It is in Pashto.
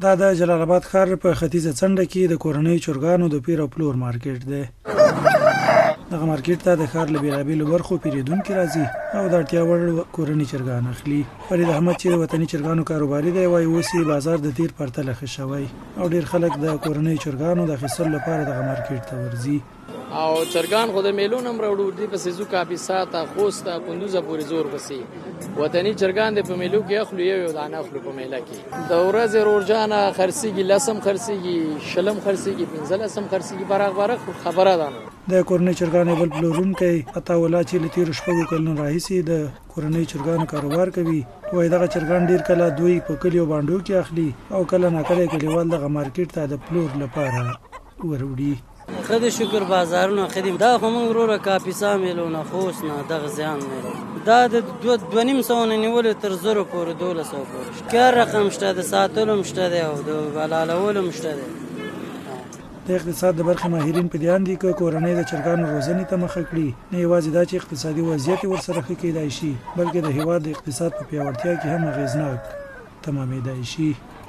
دا د جلال آباد ښار په ختیځه څنډه کې د کورنیو چرګانو د پیر او پلور مارکیټ دی. دغه مارکیټ ته د ښار له بېلابېلو برخو پیرودونکي راځي او د اړتیا وړ کورني چرګان اخلي. فرید احمد چې د وطني چرګانو کاروباري دی وایي اوس یې بازار د تیر پرتله ښه شوی او ډېر خلک د کورنیو چرګانو د اخیستلو لپاره دغه مارکیټ ته ورځي. او چرګان خو د میلو نم راوړو دي په سيزو کاپیسا تا خوستا کندوزه پورې زور بسي. وطني چرګان د په میلو کې اخلو یو دانه اخلو په میله کې. د ورځې روزانه خرڅيږي لسم خرڅيږي شلم خرڅيږي پنځلسم خرڅيږي برابر خبره ده. د کورنۍ چرګانو بل پلورونکی عطاوالله چې له تیرو شپږو کلونو راهیسې د کورنۍ چرګانو کاروبار کوي وایي دغه چرګان ډېر کله دوی په کلیو باندو کې اخلي او کله ناکله کلیوال دغه مارکیټ ته د پلور لپاره وروړي. خدای شکر بازارونه خدای دا هم وروره کاپیسا میلونه خوست نه دغه زیان میلو دا د 2.5 نیول تر 0 پورې 1200 پورې کار رقم شته د ساتلو مشته او د بلالولو مشته. د اقتصاد د برخې ماهرین په دې اندي کې کورنۍ د چرګانو روزنې ته مخه کړي نه یوازې دا چې اقتصادي وضعیت ورسره ښه کېدای شي بلکې د هیواد د اقتصاد په پیاوړتیا کې هم اغیزناک تمامېدای شي.